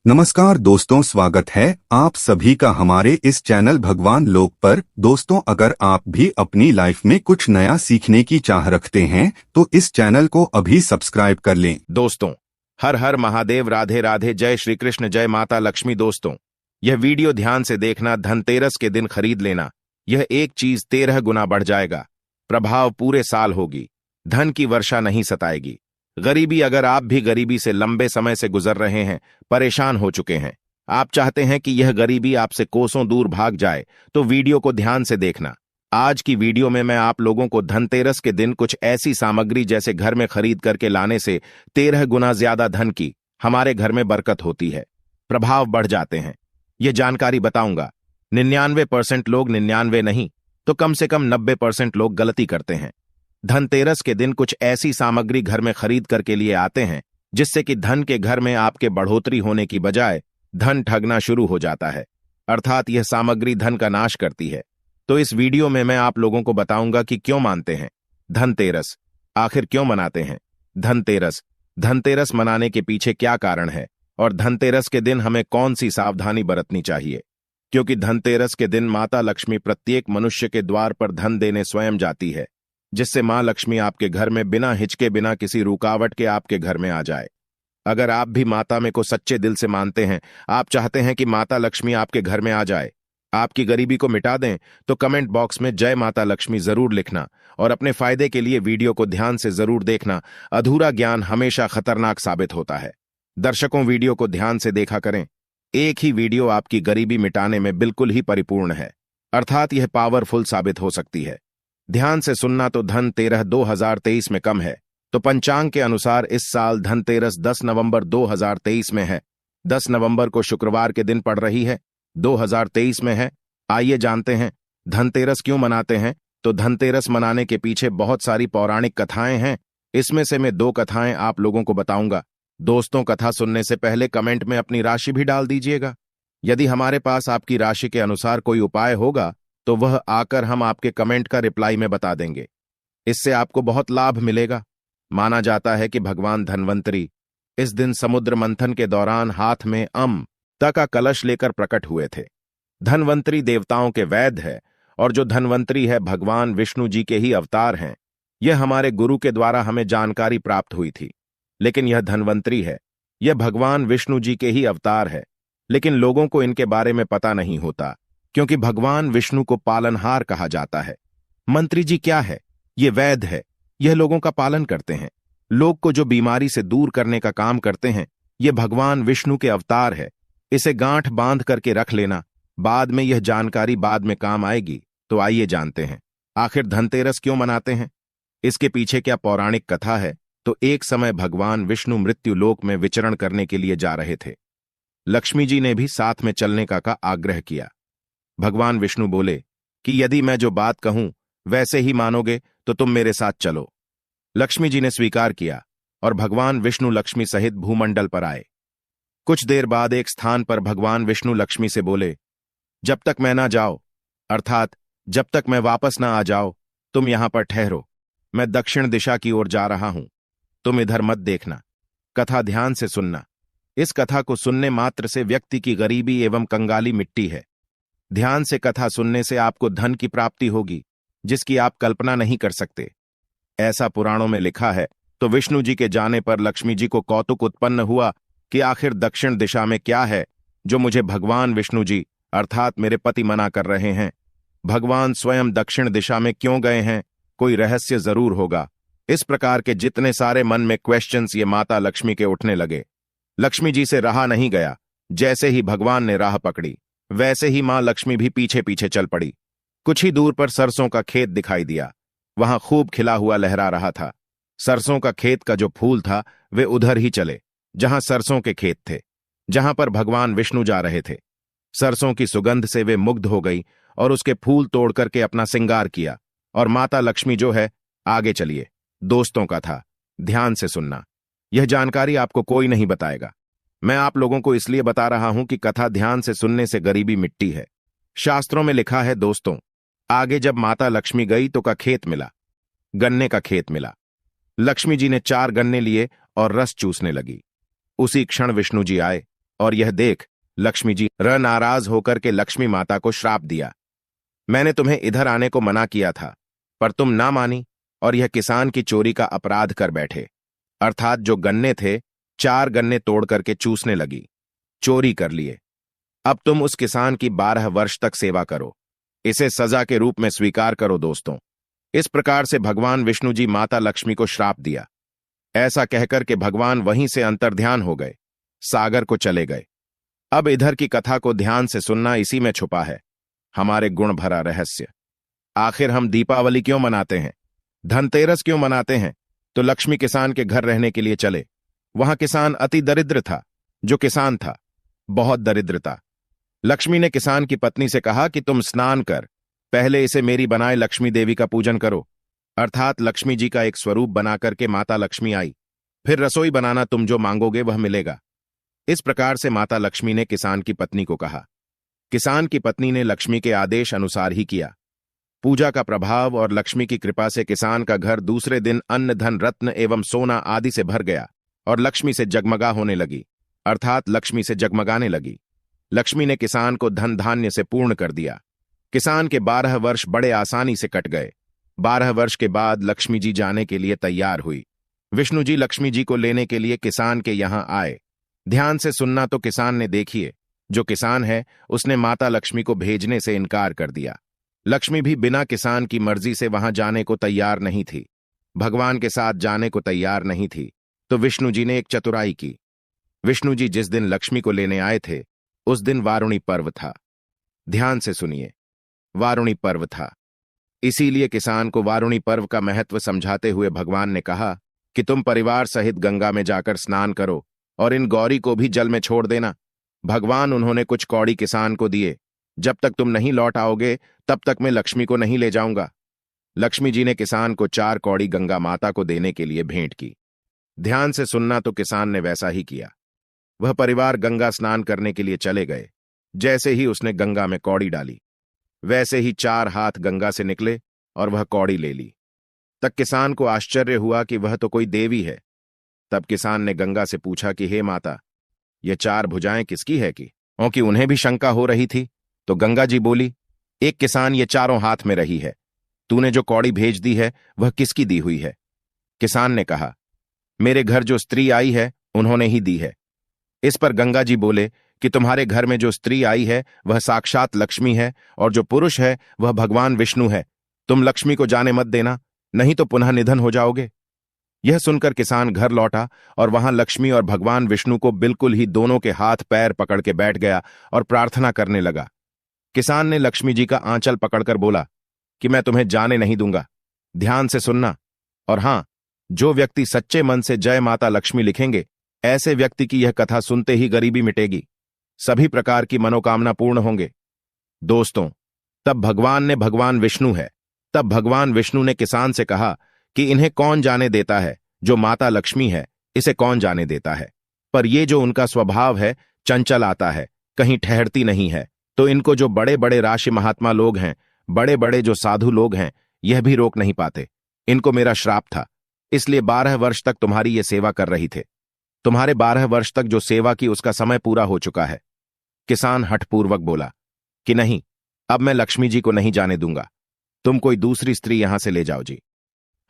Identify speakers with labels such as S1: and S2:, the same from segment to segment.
S1: नमस्कार दोस्तों, स्वागत है आप सभी का हमारे इस चैनल भगवान लोक पर। दोस्तों, अगर आप भी अपनी लाइफ में कुछ नया सीखने की चाह रखते हैं तो इस चैनल को अभी सब्सक्राइब कर लें।
S2: दोस्तों, हर हर महादेव, राधे राधे, जय श्री कृष्ण, जय माता लक्ष्मी। दोस्तों, यह वीडियो ध्यान से देखना। धनतेरस के दिन खरीद लेना। यह एक चीज 13 गुना बढ़ जाएगा। प्रभाव पूरे साल होगी। धन की वर्षा नहीं सताएगी। गरीबी, अगर आप भी गरीबी से लंबे समय से गुजर रहे हैं, परेशान हो चुके हैं, आप चाहते हैं कि यह गरीबी आपसे कोसों दूर भाग जाए, तो वीडियो को ध्यान से देखना। आज की वीडियो में मैं आप लोगों को धनतेरस के दिन कुछ ऐसी सामग्री जैसे घर में खरीद करके लाने से 13 गुना ज्यादा धन की हमारे घर में बरकत होती है, प्रभाव बढ़ जाते हैं, यह जानकारी बताऊंगा। 99% लोग 99 नहीं तो कम से कम 90% लोग गलती करते हैं। धनतेरस के दिन कुछ ऐसी सामग्री घर में खरीद करके लिए आते हैं जिससे कि धन के घर में आपके बढ़ोतरी होने की बजाय धन ठगना शुरू हो जाता है, अर्थात यह सामग्री धन का नाश करती है। तो इस वीडियो में मैं आप लोगों को बताऊंगा कि क्यों मानते हैं धनतेरस, आखिर क्यों मनाते हैं धनतेरस मनाने के पीछे क्या कारण है, और धनतेरस के दिन हमें कौन सी सावधानी बरतनी चाहिए। क्योंकि धनतेरस के दिन माता लक्ष्मी प्रत्येक मनुष्य के द्वार पर धन देने स्वयं जाती है, जिससे मां लक्ष्मी आपके घर में बिना हिचके, बिना किसी रुकावट के आपके घर में आ जाए। अगर आप भी माता में को सच्चे दिल से मानते हैं, आप चाहते हैं कि माता लक्ष्मी आपके घर में आ जाए, आपकी गरीबी को मिटा दें, तो कमेंट बॉक्स में जय माता लक्ष्मी जरूर लिखना और अपने फायदे के लिए वीडियो को ध्यान से जरूर देखना। अधूरा ज्ञान हमेशा खतरनाक साबित होता है। दर्शकों, वीडियो को ध्यान से देखा करें। एक ही वीडियो आपकी गरीबी मिटाने में बिल्कुल ही परिपूर्ण है, अर्थात यह पावरफुल साबित हो सकती है। ध्यान से सुनना। तो धनतेरस 2023 में कम है, तो पंचांग के अनुसार इस साल धनतेरस 10 नवंबर 2023 में है। 10 नवंबर को शुक्रवार के दिन पड़ रही है, 2023 में है। आइए जानते हैं धनतेरस क्यों मनाते हैं। तो धनतेरस मनाने के पीछे बहुत सारी पौराणिक कथाएं हैं। इसमें से मैं 2 कथाएं आप लोगों को बताऊंगा। दोस्तों, कथा सुनने से पहले कमेंट में अपनी राशि भी डाल दीजिएगा। यदि हमारे पास आपकी राशि के अनुसार कोई उपाय होगा तो वह आकर हम आपके कमेंट का रिप्लाई में बता देंगे। इससे आपको बहुत लाभ मिलेगा। माना जाता है कि भगवान धन्वंतरी इस दिन समुद्र मंथन के दौरान हाथ में अमृत का कलश लेकर प्रकट हुए थे। धन्वंतरी देवताओं के वैद्य है, और जो धन्वंतरी है भगवान विष्णु जी के ही अवतार हैं। यह हमारे गुरु के द्वारा हमें जानकारी प्राप्त हुई थी। लेकिन यह धन्वंतरी है, यह भगवान विष्णु जी के ही अवतार है, लेकिन लोगों को इनके बारे में पता नहीं होता, क्योंकि भगवान विष्णु को पालनहार कहा जाता है। मंत्री जी क्या है? ये वैद्य है, यह लोगों का पालन करते हैं, लोग को जो बीमारी से दूर करने का काम करते हैं। ये भगवान विष्णु के अवतार है। इसे गांठ बांध करके रख लेना, बाद में यह जानकारी बाद में काम आएगी। तो आइए जानते हैं आखिर धनतेरस क्यों मनाते हैं, इसके पीछे क्या पौराणिक कथा है। तो एक समय भगवान विष्णु मृत्यु लोक में विचरण करने के लिए जा रहे थे। लक्ष्मी जी ने भी साथ में चलने का आग्रह किया। भगवान विष्णु बोले कि यदि मैं जो बात कहूं वैसे ही मानोगे तो तुम मेरे साथ चलो। लक्ष्मी जी ने स्वीकार किया और भगवान विष्णु लक्ष्मी सहित भूमंडल पर आए। कुछ देर बाद एक स्थान पर भगवान विष्णु लक्ष्मी से बोले, जब तक मैं ना जाओ, अर्थात जब तक मैं वापस ना आ जाओ, तुम यहां पर ठहरो। मैं दक्षिण दिशा की ओर जा रहा हूं, तुम इधर मत देखना। कथा ध्यान से सुनना। इस कथा को सुनने मात्र से व्यक्ति की गरीबी एवं कंगाली मिटती है। ध्यान से कथा सुनने से आपको धन की प्राप्ति होगी जिसकी आप कल्पना नहीं कर सकते। ऐसा पुराणों में लिखा है। तो विष्णु जी के जाने पर लक्ष्मी जी को कौतुक उत्पन्न हुआ कि आखिर दक्षिण दिशा में क्या है जो मुझे भगवान विष्णु जी अर्थात मेरे पति मना कर रहे हैं। भगवान स्वयं दक्षिण दिशा में क्यों गए हैं, कोई रहस्य जरूर होगा। इस प्रकार के जितने सारे मन में क्वेश्चंस ये माता लक्ष्मी के उठने लगे। लक्ष्मी जी से रहा नहीं गया। जैसे ही भगवान ने राह पकड़ी, वैसे ही मां लक्ष्मी भी पीछे पीछे चल पड़ी। कुछ ही दूर पर सरसों का खेत दिखाई दिया। वहां खूब खिला हुआ लहरा रहा था। सरसों का खेत का जो फूल था वे उधर ही चले जहां सरसों के खेत थे, जहां पर भगवान विष्णु जा रहे थे। सरसों की सुगंध से वे मुग्ध हो गई और उसके फूल तोड़ करके अपना श्रृंगार किया, और माता लक्ष्मी जो है आगे चलिए। दोस्तों का था, ध्यान से सुनना। यह जानकारी आपको कोई नहीं बताएगा। मैं आप लोगों को इसलिए बता रहा हूं कि कथा ध्यान से सुनने से गरीबी मिटती है। शास्त्रों में लिखा है दोस्तों, आगे जब माता लक्ष्मी गई तो का खेत मिला, गन्ने का खेत मिला। लक्ष्मी जी ने 4 गन्ने लिए और रस चूसने लगी। उसी क्षण विष्णु जी आए और यह देख लक्ष्मी जी र नाराज होकर के लक्ष्मी माता को श्राप दिया। मैंने तुम्हें इधर आने को मना किया था, पर तुम ना मानी और यह किसान की चोरी का अपराध कर बैठे। अर्थात जो गन्ने थे 4 गन्ने तोड़ करके चूसने लगी, चोरी कर लिए। अब तुम उस किसान की 12 वर्ष तक सेवा करो, इसे सजा के रूप में स्वीकार करो दोस्तों। इस प्रकार से भगवान विष्णु जी माता लक्ष्मी को श्राप दिया। ऐसा कहकर के भगवान वहीं से अंतर्ध्यान हो गए, सागर को चले गए। अब इधर की कथा को ध्यान से सुनना, इसी में छुपा है हमारे गुण भरा रहस्य। आखिर हम दीपावली क्यों मनाते हैं, धनतेरस क्यों मनाते हैं? तो लक्ष्मी किसान के घर रहने के लिए चले। वहां किसान अति दरिद्र था। जो किसान था बहुत दरिद्र था। लक्ष्मी ने किसान की पत्नी से कहा कि तुम स्नान कर पहले इसे मेरी बनाए लक्ष्मी देवी का पूजन करो। अर्थात लक्ष्मी जी का एक स्वरूप बना करके माता लक्ष्मी आई, फिर रसोई बनाना, तुम जो मांगोगे वह मिलेगा। इस प्रकार से माता लक्ष्मी ने किसान की पत्नी को कहा। किसान की पत्नी ने लक्ष्मी के आदेश अनुसार ही किया। पूजा का प्रभाव और लक्ष्मी की कृपा से किसान का घर दूसरे दिन अन्न धन रत्न एवं सोना आदि से भर गया और लक्ष्मी से जगमगा होने लगी, अर्थात लक्ष्मी से जगमगाने लगी। लक्ष्मी ने किसान को धन धान्य से पूर्ण कर दिया। किसान के 12 वर्ष बड़े आसानी से कट गए। 12 वर्ष के बाद लक्ष्मी जी जाने के लिए तैयार हुई। विष्णु जी लक्ष्मी जी को लेने के लिए किसान के यहां आए। ध्यान से सुनना। तो किसान ने, देखिए, जो किसान है उसने माता लक्ष्मी को भेजने से इनकार कर दिया। लक्ष्मी भी बिना किसान की मर्जी से वहां जाने को तैयार नहीं थी, भगवान के साथ जाने को तैयार नहीं थी। तो विष्णु जी ने एक चतुराई की। विष्णु जी जिस दिन लक्ष्मी को लेने आए थे उस दिन वारुणी पर्व था। ध्यान से सुनिए, वारुणी पर्व था। इसीलिए किसान को वारुणी पर्व का महत्व समझाते हुए भगवान ने कहा कि तुम परिवार सहित गंगा में जाकर स्नान करो और इन गौरी को भी जल में छोड़ देना। भगवान उन्होंने कुछ कौड़ी किसान को दिए। जब तक तुम नहीं लौट आओगे तब तक मैं लक्ष्मी को नहीं ले जाऊंगा। लक्ष्मी जी ने किसान को 4 कौड़ी गंगा माता को देने के लिए भेंट की। ध्यान से सुनना। तो किसान ने वैसा ही किया। वह परिवार गंगा स्नान करने के लिए चले गए। जैसे ही उसने गंगा में कौड़ी डाली, वैसे ही 4 हाथ गंगा से निकले और वह कौड़ी ले ली। तक किसान को आश्चर्य हुआ कि वह तो कोई देवी है। तब किसान ने गंगा से पूछा कि हे माता, ये 4 भुजाएं किसकी है कि? क्योंकि उन्हें भी शंका हो रही थी। तो गंगा जी बोली, एक किसान ये 4 हाथ में रही है। तूने जो कौड़ी भेज दी है वह किसकी दी हुई है? किसान ने कहा, मेरे घर जो स्त्री आई है उन्होंने ही दी है। इस पर गंगा जी बोले कि तुम्हारे घर में जो स्त्री आई है वह साक्षात लक्ष्मी है और जो पुरुष है वह भगवान विष्णु है। तुम लक्ष्मी को जाने मत देना, नहीं तो पुनः निधन हो जाओगे। यह सुनकर किसान घर लौटा और वहां लक्ष्मी और भगवान विष्णु को बिल्कुल ही दोनों के हाथ पैर पकड़ के बैठ गया और प्रार्थना करने लगा। किसान ने लक्ष्मी जी का आंचल पकड़कर बोला कि मैं तुम्हें जाने नहीं दूंगा। ध्यान से सुनना। और हां, जो व्यक्ति सच्चे मन से जय माता लक्ष्मी लिखेंगे, ऐसे व्यक्ति की यह कथा सुनते ही गरीबी मिटेगी, सभी प्रकार की मनोकामना पूर्ण होंगे। दोस्तों, तब भगवान विष्णु है। तब भगवान विष्णु ने किसान से कहा कि इन्हें कौन जाने देता है, जो माता लक्ष्मी है इसे कौन जाने देता है। पर ये जो उनका स्वभाव है, चंचल आता है, कहीं ठहरती नहीं है, तो इनको जो बड़े बड़े राशि महात्मा लोग हैं, बड़े बड़े जो साधु लोग हैं, यह भी रोक नहीं पाते। इनको मेरा श्राप था, इसलिए 12 वर्ष तक तुम्हारी ये सेवा कर रही थे। तुम्हारे 12 वर्ष तक जो सेवा की उसका समय पूरा हो चुका है। किसान हठपूर्वक बोला कि नहीं, अब मैं लक्ष्मी जी को नहीं जाने दूंगा। तुम कोई दूसरी स्त्री यहां से ले जाओ जी।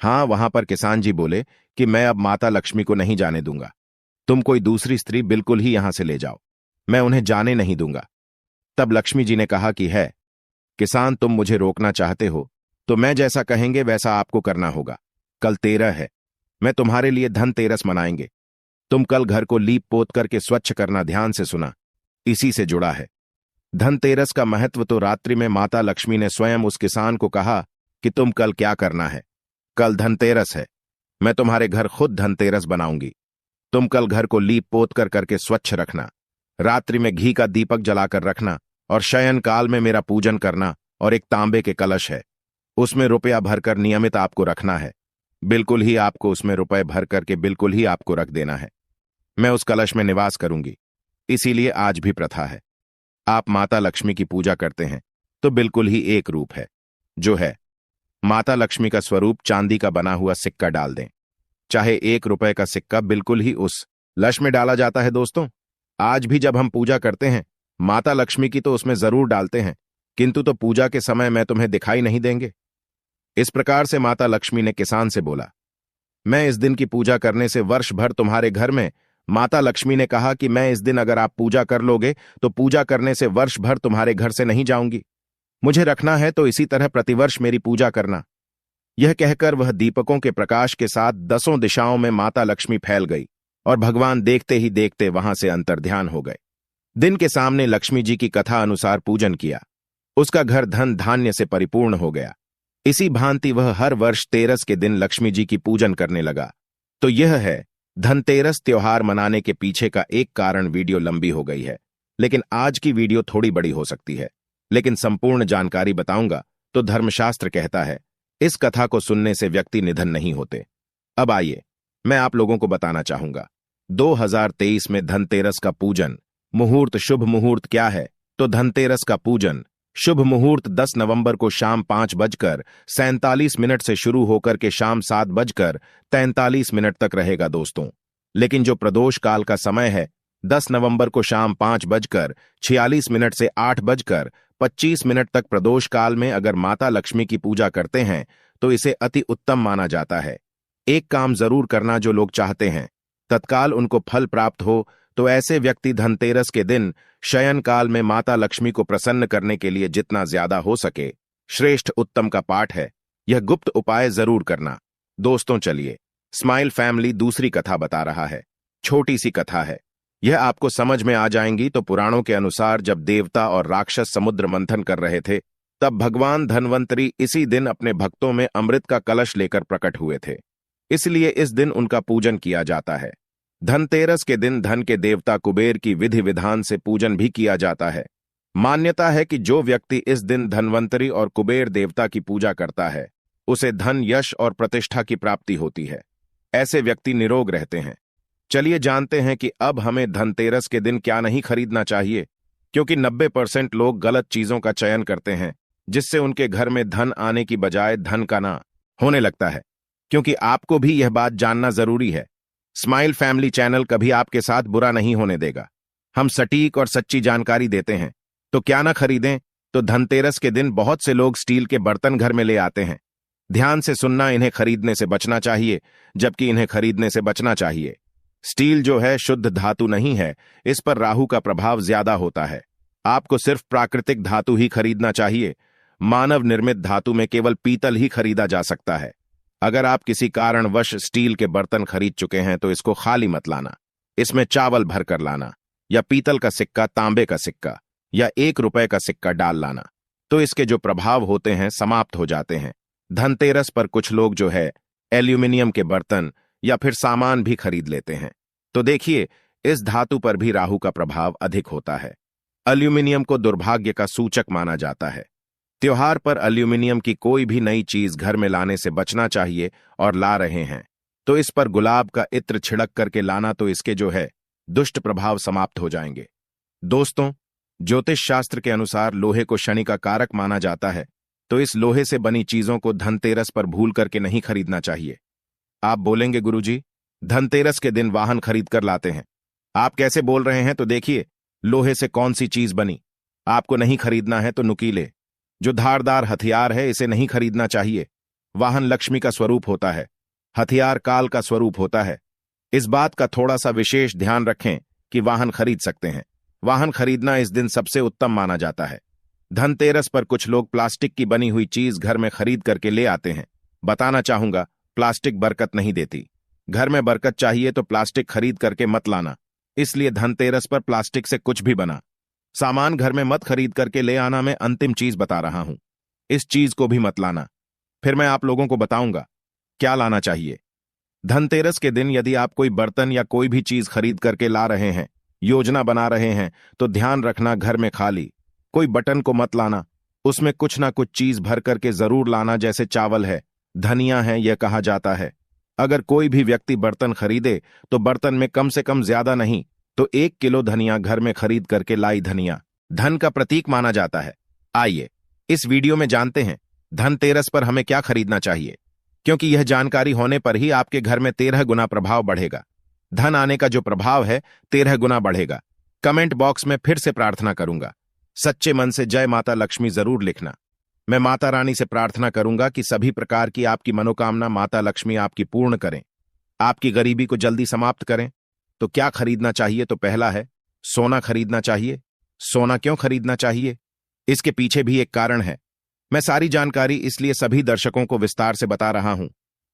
S2: हां, वहां पर किसान जी बोले कि मैं अब माता लक्ष्मी को नहीं जाने दूंगा। तुम कोई दूसरी स्त्री बिल्कुल ही यहां से ले जाओ, मैं उन्हें जाने नहीं दूंगा। तब लक्ष्मी जी ने कहा कि है किसान, तुम मुझे रोकना चाहते हो तो मैं जैसा कहेंगे वैसा आपको करना होगा। कल 13 है, मैं तुम्हारे लिए धनतेरस मनाएंगे। तुम कल घर को लीप पोत करके स्वच्छ करना। ध्यान से सुना, इसी से जुड़ा है धनतेरस का महत्व। तो रात्रि में माता लक्ष्मी ने स्वयं उस किसान को कहा कि तुम कल क्या करना है। कल धनतेरस है, मैं तुम्हारे घर खुद धनतेरस बनाऊंगी। तुम कल घर को लीप पोत कर करके स्वच्छ रखना। रात्रि में घी का दीपक जलाकर रखना और शयन काल में मेरा पूजन करना। और एक तांबे के कलश है, उसमें रुपया भरकर नियमित आपको रखना है। बिल्कुल ही आपको उसमें रुपए भर करके बिल्कुल ही आपको रख देना है। मैं उस कलश में निवास करूंगी। इसीलिए आज भी प्रथा है, आप माता लक्ष्मी की पूजा करते हैं तो बिल्कुल ही एक रूप है, जो है माता लक्ष्मी का स्वरूप चांदी का बना हुआ सिक्का डाल दें। चाहे 1 रुपए का सिक्का बिल्कुल ही उस कलश में डाला जाता है दोस्तों। आज भी जब हम पूजा करते हैं माता लक्ष्मी की तो उसमें जरूर डालते हैं, किंतु तो पूजा के समय मैं तुम्हें दिखाई नहीं देंगे। इस प्रकार से माता लक्ष्मी ने किसान से बोला, मैं इस दिन की पूजा करने से वर्ष भर तुम्हारे घर में। माता लक्ष्मी ने कहा कि मैं इस दिन अगर आप पूजा कर लोगे तो पूजा करने से वर्ष भर तुम्हारे घर से नहीं जाऊंगी। मुझे रखना है तो इसी तरह प्रतिवर्ष मेरी पूजा करना। यह कहकर वह दीपकों के प्रकाश के साथ 10 दिशाओं में माता लक्ष्मी फैल गई और भगवान देखते ही देखते वहां से अंतर्ध्यान हो गए। दिन के सामने लक्ष्मी जी की कथा अनुसार पूजन किया। उसका घर धन धान्य से परिपूर्ण हो गया। इसी भांति वह हर वर्ष तेरस के दिन लक्ष्मी जी की पूजन करने लगा। तो यह है धनतेरस त्योहार मनाने के पीछे का एक कारण। वीडियो लंबी हो गई है, लेकिन आज की वीडियो थोड़ी बड़ी हो सकती है, लेकिन संपूर्ण जानकारी बताऊंगा। तो धर्मशास्त्र कहता है इस कथा को सुनने से व्यक्ति निधन नहीं होते। अब आइए मैं आप लोगों को बताना चाहूंगा 2023 में धनतेरस का पूजन मुहूर्त। शुभ मुहूर्त क्या है? तो धनतेरस का पूजन शुभ मुहूर्त 10 नवंबर को शाम 5:47 से शुरू होकर के शाम 7:43 तक रहेगा दोस्तों। लेकिन जो प्रदोष काल का समय है 10 नवंबर को शाम 5:46 से 8:25 तक प्रदोष काल में अगर माता लक्ष्मी की पूजा करते हैं तो इसे अति उत्तम माना जाता है। एक काम जरूर करना, जो लोग चाहते हैं तत्काल उनको फल प्राप्त हो, तो ऐसे व्यक्ति धनतेरस के दिन शयन काल में माता लक्ष्मी को प्रसन्न करने के लिए जितना ज्यादा हो सके श्रेष्ठ उत्तम का पाठ है, यह गुप्त उपाय जरूर करना। दोस्तों चलिए, स्माइल फैमिली दूसरी कथा बता रहा है। छोटी सी कथा है, यह आपको समझ में आ जाएंगी। तो पुराणों के अनुसार जब देवता और राक्षस समुद्र मंथन कर रहे थे तब भगवान धन्वंतरी इसी दिन अपने भक्तों में अमृत का कलश लेकर प्रकट हुए थे। इसलिए इस दिन उनका पूजन किया जाता है। धनतेरस के दिन धन के देवता कुबेर की विधि विधान से पूजन भी किया जाता है। मान्यता है कि जो व्यक्ति इस दिन धन्वंतरी और कुबेर देवता की पूजा करता है उसे धन, यश और प्रतिष्ठा की प्राप्ति होती है। ऐसे व्यक्ति निरोग रहते हैं। चलिए जानते हैं कि अब हमें धनतेरस के दिन क्या नहीं खरीदना चाहिए, क्योंकि 90% लोग गलत चीजों का चयन करते हैं जिससे उनके घर में धन आने की बजाय धन का ना होने लगता है। क्योंकि आपको भी यह बात जानना जरूरी है, स्माइल फैमिली चैनल कभी आपके साथ बुरा नहीं होने देगा। हम सटीक और सच्ची जानकारी देते हैं। तो क्या ना खरीदें? तो धनतेरस के दिन बहुत से लोग स्टील के बर्तन घर में ले आते हैं। ध्यान से सुनना, इन्हें खरीदने से बचना चाहिए, जबकि इन्हें खरीदने से बचना चाहिए। स्टील जो है शुद्ध धातु नहीं है, इस पर राहु का प्रभाव ज्यादा होता है। आपको सिर्फ प्राकृतिक धातु ही खरीदना चाहिए। मानव निर्मित धातु में केवल पीतल ही खरीदा जा सकता है। अगर आप किसी कारणवश स्टील के बर्तन खरीद चुके हैं तो इसको खाली मत लाना। इसमें चावल भर कर लाना, या पीतल का सिक्का, तांबे का सिक्का या 1 रुपए का सिक्का डाल लाना। तो इसके जो प्रभाव होते हैं समाप्त हो जाते हैं। धनतेरस पर कुछ लोग जो है एल्यूमिनियम के बर्तन या फिर सामान भी खरीद लेते हैं। तो देखिए, इस धातु पर भी राहु का प्रभाव अधिक होता है। एल्यूमिनियम को दुर्भाग्य का सूचक माना जाता है। त्योहार पर एल्यूमिनियम की कोई भी नई चीज घर में लाने से बचना चाहिए, और ला रहे हैं तो इस पर गुलाब का इत्र छिड़क करके लाना, तो इसके जो है दुष्ट प्रभाव समाप्त हो जाएंगे। दोस्तों, ज्योतिष शास्त्र के अनुसार लोहे को शनि का कारक माना जाता है, तो इस लोहे से बनी चीजों को धनतेरस पर भूल करके नहीं खरीदना चाहिए। आप बोलेंगे गुरुजी, धनतेरस के दिन वाहन खरीद कर लाते हैं, आप कैसे बोल रहे हैं? तो देखिए, लोहे से कौन सी चीज बनी? आपको नहीं खरीदना है तो नुकीले जो धारदार हथियार है इसे नहीं खरीदना चाहिए। वाहन लक्ष्मी का स्वरूप होता है, हथियार काल का स्वरूप होता है। इस बात का थोड़ा सा विशेष ध्यान रखें कि वाहन खरीद सकते हैं। वाहन खरीदना इस दिन सबसे उत्तम माना जाता है। धनतेरस पर कुछ लोग प्लास्टिक की बनी हुई चीज घर में खरीद करके ले आते हैं। बताना चाहूंगा, प्लास्टिक बरकत नहीं देती। घर में बरकत चाहिए तो प्लास्टिक खरीद करके मत लाना। इसलिए धनतेरस पर प्लास्टिक से कुछ भी बना सामान घर में मत खरीद करके ले आना। मैं अंतिम चीज बता रहा हूं, इस चीज को भी मत लाना। फिर मैं आप लोगों को बताऊंगा क्या लाना चाहिए। धनतेरस के दिन यदि आप कोई बर्तन या कोई भी चीज खरीद करके ला रहे हैं, योजना बना रहे हैं, तो ध्यान रखना घर में खाली कोई बटन को मत लाना। उसमें कुछ ना कुछ चीज भर करके जरूर लाना, जैसे चावल है, धनिया है, यह कहा जाता है। अगर कोई भी व्यक्ति बर्तन खरीदे तो बर्तन में कम से कम ज्यादा नहीं तो 1 किलो धनिया घर में खरीद करके लाई। धनिया धन का प्रतीक माना जाता है। आइए इस वीडियो में जानते हैं धनतेरस पर हमें क्या खरीदना चाहिए, क्योंकि यह जानकारी होने पर ही आपके घर में 13 गुना प्रभाव बढ़ेगा। धन आने का जो प्रभाव है 13 गुना बढ़ेगा। कमेंट बॉक्स में फिर से प्रार्थना करूंगा, सच्चे मन से जय माता लक्ष्मी जरूर लिखना। मैं माता रानी से प्रार्थना करूंगा कि सभी प्रकार की आपकी मनोकामना माता लक्ष्मी आपकी पूर्ण करें, आपकी गरीबी को जल्दी समाप्त करें। तो क्या खरीदना चाहिए? तो पहला है सोना खरीदना चाहिए। सोना क्यों खरीदना चाहिए? इसके पीछे भी एक कारण है। मैं सारी जानकारी इसलिए सभी दर्शकों को विस्तार से बता रहा हूं,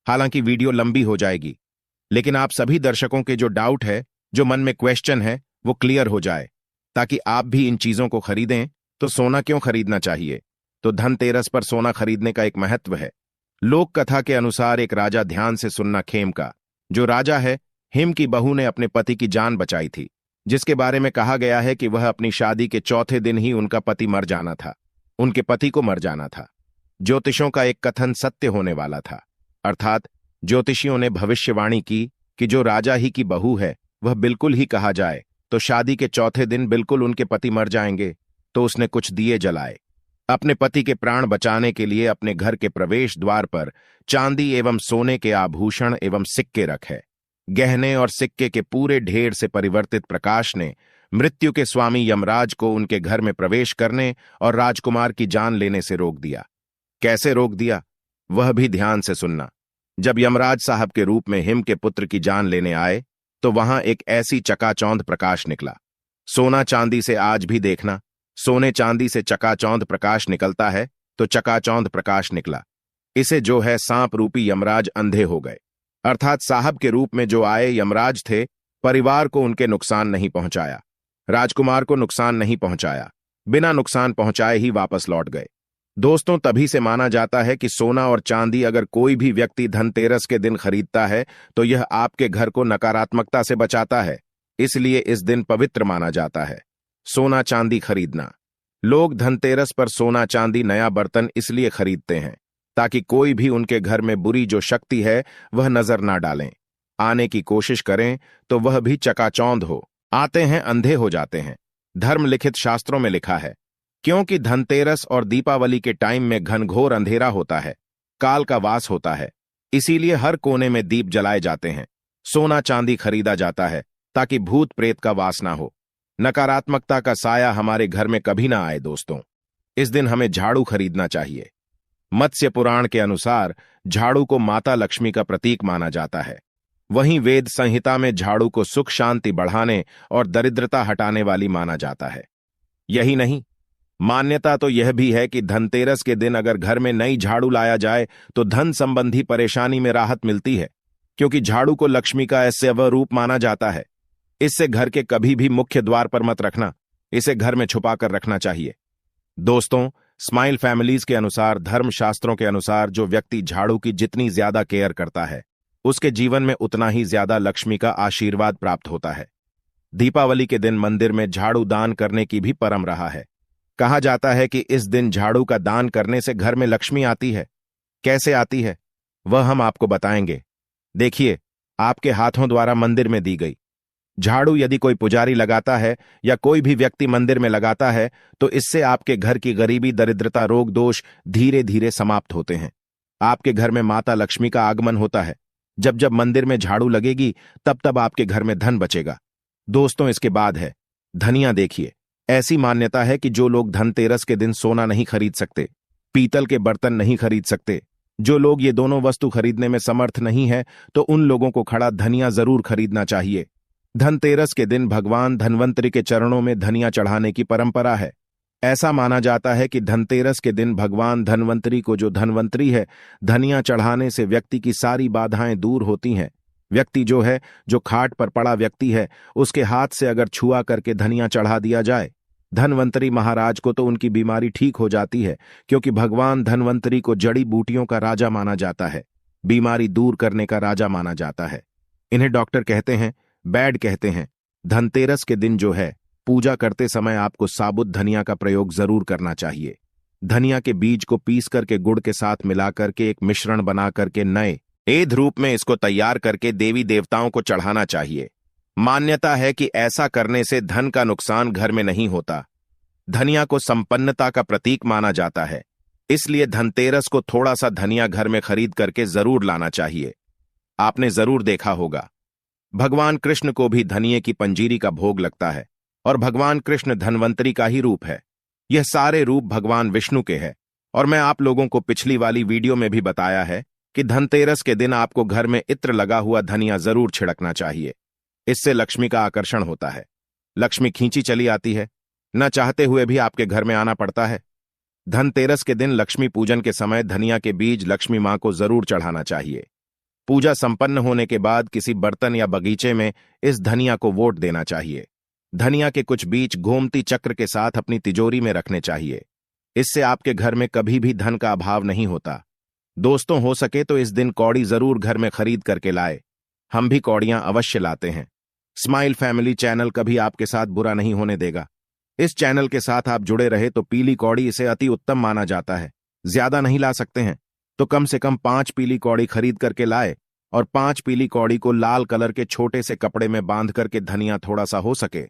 S2: हालांकि वीडियो लंबी हो जाएगी, लेकिन आप सभी दर्शकों के जो डाउट है, जो मन में क्वेश्चन है, वो क्लियर हो जाए, ताकि आप भी इन चीजों को खरीदें। तो सोना क्यों खरीदना चाहिए? तो धनतेरस पर सोना खरीदने का एक महत्व है। लोक कथा के अनुसार एक राजा, ध्यान से सुनना, खेम का जो राजा है, हिम की बहू ने अपने पति की जान बचाई थी, जिसके बारे में कहा गया है कि वह अपनी शादी के चौथे दिन ही उनका पति मर जाना था, उनके पति को मर जाना था। ज्योतिषों का एक कथन सत्य होने वाला था, अर्थात ज्योतिषियों ने भविष्यवाणी की कि जो राजा ही की बहू है, वह बिल्कुल ही कहा जाए तो शादी के चौथे दिन बिल्कुल उनके पति मर जाएंगे। तो उसने कुछ दिए जलाए। अपने पति के प्राण बचाने के लिए अपने घर के प्रवेश द्वार पर चांदी एवं सोने के आभूषण एवं सिक्के रखे। गहने और सिक्के के पूरे ढेर से परिवर्तित प्रकाश ने मृत्यु के स्वामी यमराज को उनके घर में प्रवेश करने और राजकुमार की जान लेने से रोक दिया। कैसे रोक दिया, वह भी ध्यान से सुनना। जब यमराज साहब के रूप में हिम के पुत्र की जान लेने आए, तो वहां एक ऐसी चकाचौंध प्रकाश निकला। सोना चांदी से आज भी देखना, सोने चांदी से चकाचौंध प्रकाश निकलता है, तो चकाचौंध प्रकाश निकला। इसे जो है सांप रूपी यमराज अंधे हो गए, अर्थात साहब के रूप में जो आए यमराज थे, परिवार को उनके नुकसान नहीं पहुंचाया, राजकुमार को नुकसान नहीं पहुंचाया, बिना नुकसान पहुंचाए ही वापस लौट गए। दोस्तों, तभी से माना जाता है कि सोना और चांदी अगर कोई भी व्यक्ति धनतेरस के दिन खरीदता है, तो यह आपके घर को नकारात्मकता से बचाता है, इसलिए इस दिन पवित्र माना जाता है। सोना चांदी खरीदना। लोग धनतेरस पर सोना चांदी नया बर्तन इसलिए खरीदते हैं ताकि कोई भी उनके घर में बुरी जो शक्ति है वह नजर ना डालें। आने की कोशिश करें तो वह भी चकाचौंध हो, आते हैं अंधे हो जाते हैं। धर्म लिखित शास्त्रों में लिखा है, क्योंकि धनतेरस और दीपावली के टाइम में घनघोर अंधेरा होता है, काल का वास होता है, इसीलिए हर कोने में दीप जलाए जाते हैं, सोना चांदी खरीदा जाता है ताकि भूत प्रेत का वास ना हो, नकारात्मकता का साया हमारे घर में कभी ना आए। दोस्तों, इस दिन हमें झाड़ू खरीदना चाहिए। मत्स्य पुराण के अनुसार झाड़ू को माता लक्ष्मी का प्रतीक माना जाता है। वहीं वेद संहिता में झाड़ू को सुख शांति बढ़ाने और दरिद्रता हटाने वाली माना जाता है। यही नहीं, मान्यता तो यह भी है कि धनतेरस के दिन अगर घर में नई झाड़ू लाया जाए तो धन संबंधी परेशानी में राहत मिलती है, क्योंकि झाड़ू को लक्ष्मी का ऐसे रूप माना जाता है। इससे घर के कभी भी मुख्य द्वार पर मत रखना, इसे घर में छुपा कर रखना चाहिए। दोस्तों, स्माइल फैमिलीज के अनुसार, धर्मशास्त्रों के अनुसार, जो व्यक्ति झाड़ू की जितनी ज्यादा केयर करता है, उसके जीवन में उतना ही ज्यादा लक्ष्मी का आशीर्वाद प्राप्त होता है। दीपावली के दिन मंदिर में झाड़ू दान करने की भी परम रहा है। कहा जाता है कि इस दिन झाड़ू का दान करने से घर में लक्ष्मी आती है। कैसे आती है, वह हम आपको बताएंगे। देखिए, आपके हाथों द्वारा मंदिर में दी गई झाड़ू यदि कोई पुजारी लगाता है या कोई भी व्यक्ति मंदिर में लगाता है, तो इससे आपके घर की गरीबी, दरिद्रता, रोग दोष धीरे धीरे समाप्त होते हैं। आपके घर में माता लक्ष्मी का आगमन होता है। जब जब मंदिर में झाड़ू लगेगी, तब तब आपके घर में धन बचेगा। दोस्तों, इसके बाद है धनिया। देखिए, ऐसी मान्यता है कि जो लोग धनतेरस के दिन सोना नहीं खरीद सकते, पीतल के बर्तन नहीं खरीद सकते, जो लोग ये दोनों वस्तु खरीदने में समर्थ नहीं है, तो उन लोगों को खड़ा धनिया जरूर खरीदना चाहिए। धनतेरस के दिन भगवान धन्वंतरि के चरणों में धनिया चढ़ाने की परंपरा है। ऐसा माना जाता है कि धनतेरस के दिन भगवान धन्वंतरि को, जो धन्वंतरि है, धनिया चढ़ाने से व्यक्ति की सारी बाधाएं दूर होती हैं। व्यक्ति जो है, जो खाट पर पड़ा व्यक्ति है, उसके हाथ से अगर छुआ करके धनिया चढ़ा दिया जाए, धन्वंतरि महाराज को तो उनकी बीमारी ठीक हो जाती है, क्योंकि भगवान धन्वंतरि को जड़ी बूटियों का राजा माना जाता है, बीमारी दूर करने का राजा माना जाता है। इन्हें डॉक्टर कहते हैं, बैड कहते हैं। धनतेरस के दिन जो है, पूजा करते समय आपको साबुत धनिया का प्रयोग जरूर करना चाहिए। धनिया के बीज को पीस करके गुड़ के साथ मिला करके एक मिश्रण बना करके नए एध रूप में इसको तैयार करके देवी देवताओं को चढ़ाना चाहिए। मान्यता है कि ऐसा करने से धन का नुकसान घर में नहीं होता। धनिया को संपन्नता का प्रतीक माना जाता है, इसलिए धनतेरस को थोड़ा सा धनिया घर में खरीद करके जरूर लाना चाहिए। आपने जरूर देखा होगा, भगवान कृष्ण को भी धनिये की पंजीरी का भोग लगता है। और भगवान कृष्ण धन्वंतरी का ही रूप है। यह सारे रूप भगवान विष्णु के हैं। और मैं आप लोगों को पिछली वाली वीडियो में भी बताया है कि धनतेरस के दिन आपको घर में इत्र लगा हुआ धनिया जरूर छिड़कना चाहिए। इससे लक्ष्मी का आकर्षण होता है। लक्ष्मी खींची चली आती है, न चाहते हुए भी आपके घर में आना पड़ता है। धनतेरस के दिन लक्ष्मी पूजन के समय धनिया के बीज लक्ष्मी मां को जरूर चढ़ाना चाहिए। पूजा संपन्न होने के बाद किसी बर्तन या बगीचे में इस धनिया को वोट देना चाहिए। धनिया के कुछ बीज गोमती चक्र के साथ अपनी तिजोरी में रखने चाहिए। इससे आपके घर में कभी भी धन का अभाव नहीं होता। दोस्तों, हो सके तो इस दिन कौड़ी जरूर घर में खरीद करके लाए। हम भी कौड़ियां अवश्य लाते हैं। स्माइल फैमिली चैनल कभी आपके साथ बुरा नहीं होने देगा। इस चैनल के साथ आप जुड़े रहे तो पीली कौड़ी इसे अति उत्तम माना जाता है। ज्यादा नहीं ला सकते हैं तो कम से कम 5 पीली कौड़ी खरीद करके लाए और 5 पीली कौड़ी को लाल कलर के छोटे से कपड़े में बांध करके धनिया थोड़ा सा हो सके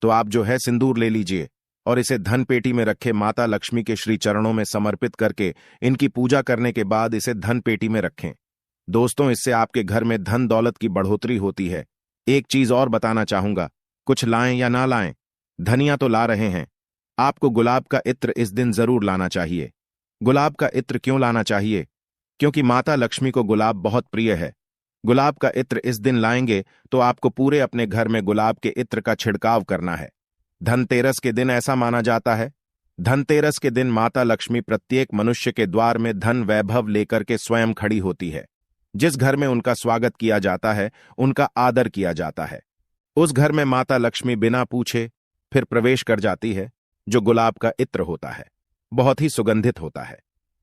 S2: तो आप जो है सिंदूर ले लीजिए और इसे धन पेटी में रखे माता लक्ष्मी के श्री चरणों में समर्पित करके इनकी पूजा करने के बाद इसे धन पेटी में रखें। दोस्तों, इससे आपके घर में धन दौलत की बढ़ोतरी होती है। एक चीज और बताना चाहूंगा, कुछ लाएं या ना लाएं, धनिया तो ला रहे हैं, आपको गुलाब का इत्र इस दिन जरूर लाना चाहिए। गुलाब का इत्र क्यों लाना चाहिए? क्योंकि माता लक्ष्मी को गुलाब बहुत प्रिय है। गुलाब का इत्र इस दिन लाएंगे तो आपको पूरे अपने घर में गुलाब के इत्र का छिड़काव करना है। धनतेरस के दिन ऐसा माना जाता है, धनतेरस के दिन माता लक्ष्मी प्रत्येक मनुष्य के द्वार में धन वैभव लेकर के स्वयं खड़ी होती है। जिस घर में उनका स्वागत किया जाता है, उनका आदर किया जाता है, उस घर में माता लक्ष्मी बिना पूछे फिर प्रवेश कर जाती है, जो गुलाब का इत्र होता है। बहुत ही सुगंधित होता है।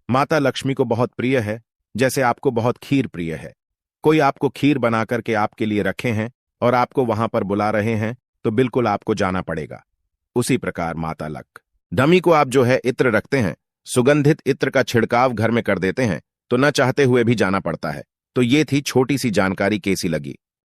S2: माता लक्ष्मी को बहुत प्रिय है, जैसे आपको बहुत खीर प्रिय है। कोई आपको खीर बना करके आपके लिए रखे हैं और आपको वहां पर बुला रहे हैं तो बिल्कुल आपको जाना पड़ेगा। उसी प्रकार माता लक्ष्मी को आप जो है इत्र रखते हैं, सुगंधित इत्र का छिड़काव घर में कर देते हैं तो न चाहते हुए भी जाना पड़ता है। तो ये थी छोटी सी जानकारी कैसी लगी?